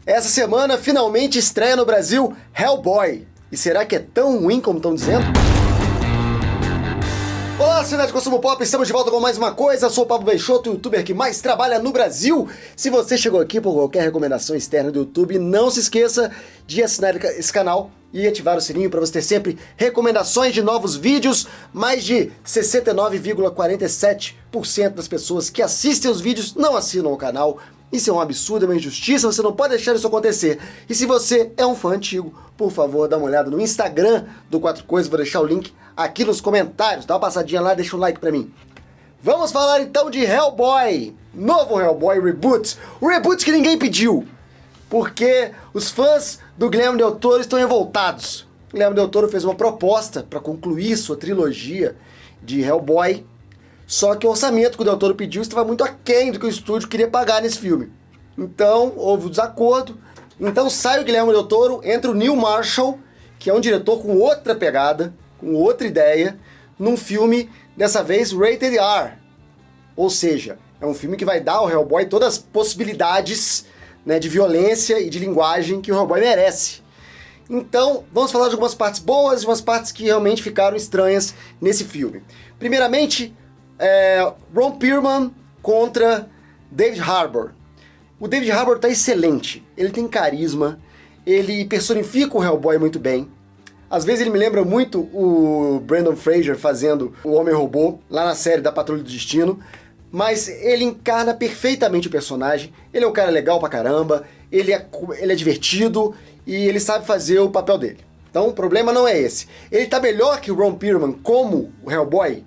Essa semana finalmente estreia no Brasil Hellboy. E será que é tão ruim como estão dizendo? Olá, cidade de consumo pop, estamos de volta com mais uma coisa. Eu sou o Pablo Peixoto, o youtuber que mais trabalha no Brasil. Se você chegou aqui por qualquer recomendação externa do YouTube, não se esqueça de assinar esse canal e ativar o sininho para você ter sempre recomendações de novos vídeos. Mais de 69,47% das pessoas que assistem os vídeos não assinam o canal. Isso é um absurdo, é uma injustiça, você não pode deixar isso acontecer. E se você é um fã antigo, por favor, dá uma olhada no Instagram do Quatro Coisas, vou deixar o link aqui nos comentários. Dá uma passadinha lá, deixa um like pra mim. Vamos falar então de Hellboy, novo Hellboy Reboot. O reboot que ninguém pediu, porque os fãs do Guilherme Del Toro estão revoltados. O Guilherme Del Toro fez uma proposta para concluir sua trilogia de Hellboy, só que o orçamento que o Del Toro pediu estava muito aquém do que o estúdio queria pagar nesse filme. Então, houve um desacordo. Então sai o Guilherme Del Toro, entra o Neil Marshall, que é um diretor com outra pegada, com outra ideia, num filme, dessa vez, Rated R. Ou seja, é um filme que vai dar ao Hellboy todas as possibilidades, né, de violência e de linguagem que o Hellboy merece. Então, vamos falar de algumas partes boas e umas partes que realmente ficaram estranhas nesse filme. Primeiramente, Ron Perlman contra David Harbour. O David Harbour tá excelente, ele tem carisma, ele personifica o Hellboy muito bem. Às vezes ele me lembra muito o Brendan Fraser fazendo o Homem-Robô, lá na série da Patrulha do Destino, mas ele encarna perfeitamente o personagem, ele é um cara legal pra caramba, ele é divertido e ele sabe fazer o papel dele. Então o problema não é esse. Ele tá melhor que o Ron Perlman como o Hellboy.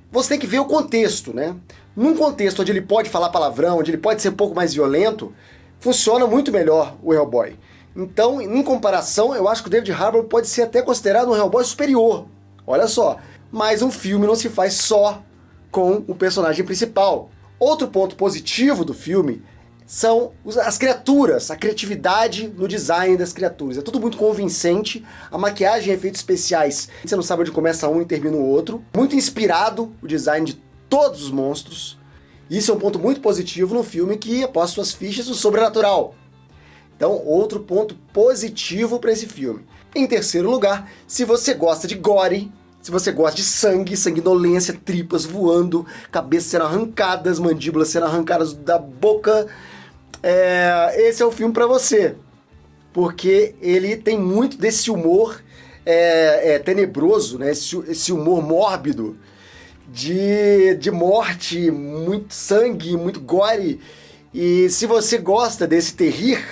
Você tem que ver o contexto, né? Num contexto onde ele pode falar palavrão, onde ele pode ser um pouco mais violento, funciona muito melhor o Hellboy. Então, em comparação, eu acho que o David Harbour pode ser até considerado um Hellboy superior. Olha só, mas um filme não se faz só com o personagem principal. Outro ponto positivo do filme são as criaturas, a criatividade no design das criaturas. É tudo muito convincente, a maquiagem e efeitos especiais, você não sabe onde começa um e termina o outro. Muito inspirado o design de todos os monstros. Isso é um ponto muito positivo no filme que aposta suas fichas no sobrenatural. Então, outro ponto positivo para esse filme. Em terceiro lugar, se você gosta de gore, se você gosta de sangue, sanguinolência, tripas voando, cabeças sendo arrancadas, mandíbulas sendo arrancadas da boca, esse é o filme para você. Porque ele tem muito desse humor tenebroso, né? Esse humor mórbido de morte, muito sangue, muito gore. E se você gosta desse terrir,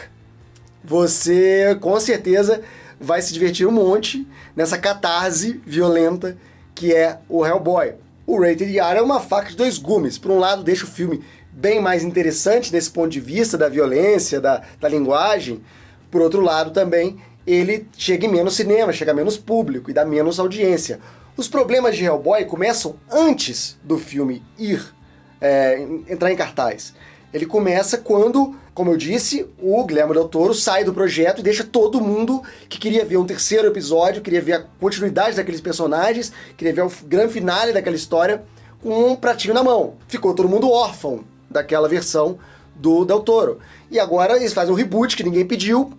você com certeza vai se divertir um monte nessa catarse violenta que é o Hellboy. O Rated R é uma faca de dois gumes. Por um lado, deixa o filme bem mais interessante nesse ponto de vista da violência, da linguagem. Por outro lado, também, ele chega em menos cinema, chega a menos público e dá menos audiência. Os problemas de Hellboy começam antes do filme entrar em cartaz. Ele começa quando, como eu disse, o Guilherme Del Toro sai do projeto e deixa todo mundo que queria ver um terceiro episódio, queria ver a continuidade daqueles personagens, queria ver o grande finale daquela história, com um pratinho na mão. Ficou todo mundo órfão daquela versão do Del Toro. E agora eles fazem um reboot que ninguém pediu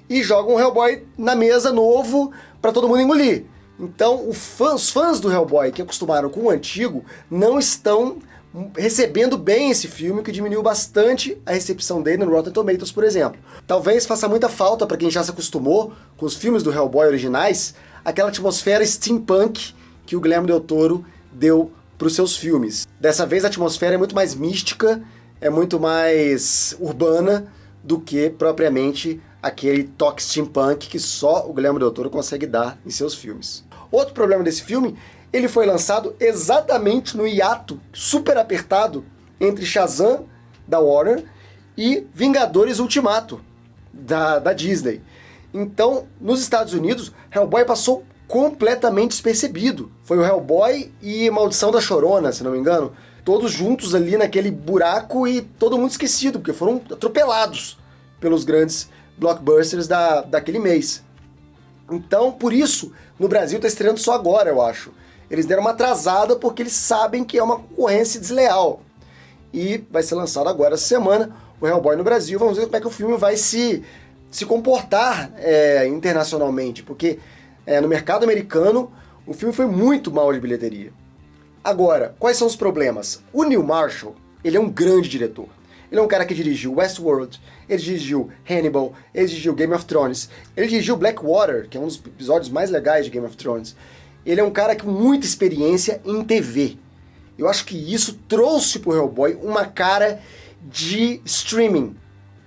e jogam um Hellboy na mesa novo para todo mundo engolir. Então os fãs do Hellboy que acostumaram com o antigo não estão recebendo bem esse filme, que diminuiu bastante a recepção dele no Rotten Tomatoes, por exemplo. Talvez faça muita falta para quem já se acostumou com os filmes do Hellboy originais, aquela atmosfera steampunk que o Guilherme Del Toro deu para os seus filmes. Dessa vez a atmosfera é muito mais mística, é muito mais urbana do que propriamente aquele toque steampunk que só o Guilherme Del Toro consegue dar em seus filmes. Outro problema desse filme, ele foi lançado exatamente no hiato super apertado entre Shazam, da Warner, e Vingadores Ultimato, da Disney. Então, nos Estados Unidos, Hellboy passou completamente despercebido. Foi o Hellboy e Maldição da Chorona, se não me engano, todos juntos ali naquele buraco e todo mundo esquecido, porque foram atropelados pelos grandes blockbusters daquele mês. Então, por isso, no Brasil está estreando só agora, eu acho. Eles deram uma atrasada porque eles sabem que é uma concorrência desleal. E vai ser lançado agora essa semana. o Hellboy no Brasil, vamos ver como é que o filme vai se comportar internacionalmente, porque no mercado americano o filme foi muito mal de bilheteria. Agora, quais são os problemas? O Neil Marshall, ele é um grande diretor. Ele é um cara que dirigiu Westworld, ele dirigiu Hannibal, ele dirigiu Game of Thrones, ele dirigiu Blackwater, que é um dos episódios mais legais de Game of Thrones. Ele é um cara com muita experiência em TV. Eu acho que isso trouxe pro Hellboy uma cara de streaming,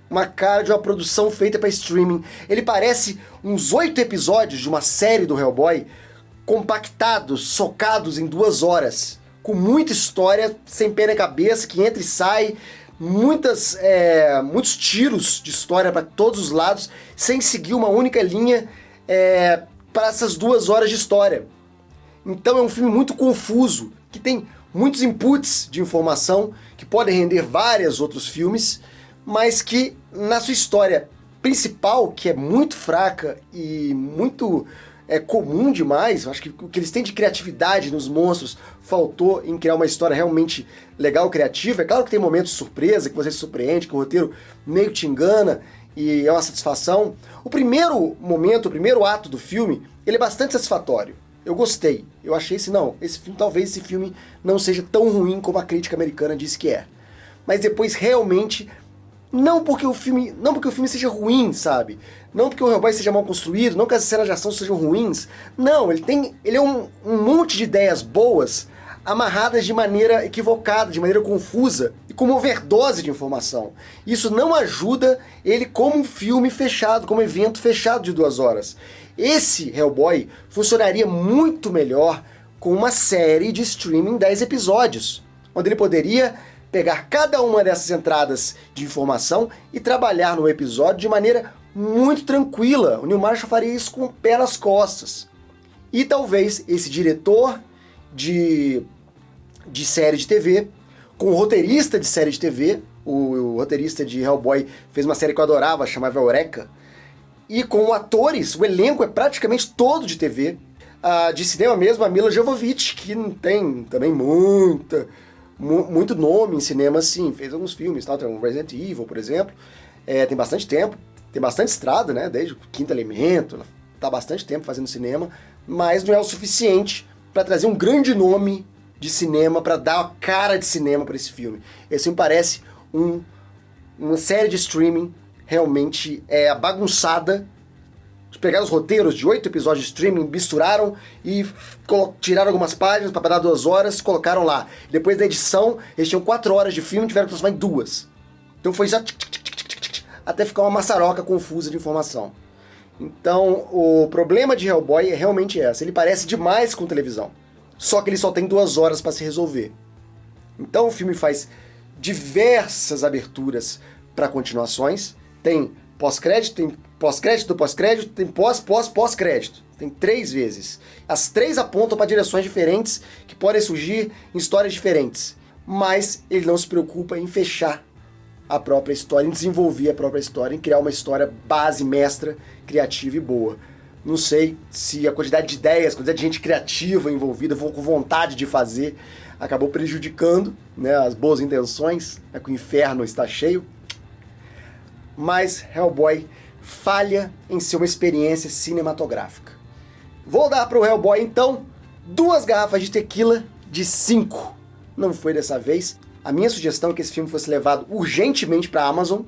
uma cara de uma produção feita para streaming. Ele parece uns 8 episódios de uma série do Hellboy, compactados, socados em 2 horas, com muita história, sem pé na cabeça, que entra e sai, muitos tiros de história para todos os lados, sem seguir uma única linha para essas 2 horas de história. Então é um filme muito confuso, que tem muitos inputs de informação, que podem render vários outros filmes, mas que na sua história principal, que é muito fraca e muito comum demais, eu acho que o que eles têm de criatividade nos monstros faltou em criar uma história realmente legal, criativa. É claro que tem momentos de surpresa, que você se surpreende, que o roteiro meio te engana e é uma satisfação. O primeiro momento, o primeiro ato do filme, ele é bastante satisfatório. Eu gostei. Eu achei talvez esse filme não seja tão ruim como a crítica americana disse que é. Mas depois realmente, não porque o filme seja ruim, sabe? Não porque o Hellboy seja mal construído, não que as cenas de ação sejam ruins. Não, ele é um monte de ideias boas amarradas de maneira equivocada, de maneira confusa e com uma overdose de informação. Isso não ajuda ele como um filme fechado, como um evento fechado de 2 horas. Esse Hellboy funcionaria muito melhor com uma série de streaming 10 episódios, onde ele poderia pegar cada uma dessas entradas de informação e trabalhar no episódio de maneira muito tranquila. O Neil Marshall faria isso com o pé nas costas. E talvez esse diretor de série de TV, com o roteirista de série de TV, o roteirista de Hellboy fez uma série que eu adorava, chamava Eureka, e com atores, o elenco é praticamente todo de TV, de cinema mesmo, a Mila Jovovich, que não tem também muito nome em cinema, assim, fez alguns filmes, tal, tem um Resident Evil, por exemplo, tem bastante tempo, tem bastante estrada, né, desde o Quinto Elemento, ela tá há bastante tempo fazendo cinema, mas não é o suficiente para trazer um grande nome de cinema, para dar a cara de cinema para esse filme. Esse me parece uma série de streaming realmente bagunçada. Pegaram os roteiros de 8 episódios de streaming, misturaram e tiraram algumas páginas para dar 2 horas, colocaram lá. Depois da edição, eles tinham 4 horas de filme, tiveram que transformar em 2. Então foi só até ficar uma maçaroca confusa de informação. Então, o problema de Hellboy é realmente esse. Ele parece demais com televisão. Só que ele só tem 2 horas para se resolver. Então o filme faz diversas aberturas para continuações. Tem pós-crédito, tem pós-crédito do pós-crédito, tem pós-pós-pós-crédito. Tem 3 vezes. As 3 apontam para direções diferentes que podem surgir em histórias diferentes. Mas ele não se preocupa em fechar a própria história, em desenvolver a própria história, em criar uma história base, mestra, criativa e boa. Não sei se a quantidade de ideias, a quantidade de gente criativa envolvida, com vontade de fazer, acabou prejudicando, né, as boas intenções, que o inferno está cheio. Mas Hellboy falha em ser uma experiência cinematográfica. Vou dar para o Hellboy, então, 2 garrafas de tequila de 5. Não foi dessa vez. A minha sugestão é que esse filme fosse levado urgentemente para a Amazon,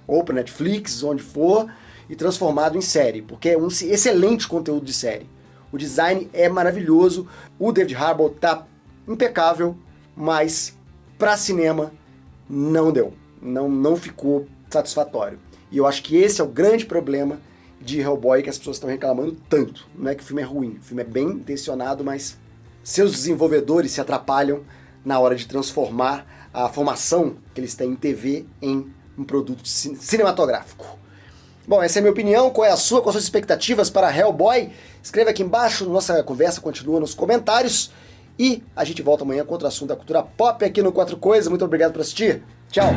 ou para Netflix, onde for, e transformado em série, porque é um excelente conteúdo de série. O design é maravilhoso, o David Harbour tá impecável, mas para cinema não deu, não ficou satisfatório. E eu acho que esse é o grande problema de Hellboy, que as pessoas estão reclamando tanto. Não é que o filme é ruim, o filme é bem intencionado, mas seus desenvolvedores se atrapalham na hora de transformar a formação que eles têm em TV em um produto cinematográfico. Bom, essa é a minha opinião. Qual é a sua? Quais são as expectativas para Hellboy? Escreva aqui embaixo, nossa conversa continua nos comentários. E a gente volta amanhã com outro assunto da cultura pop aqui no 4 Coisas. Muito obrigado por assistir. Tchau!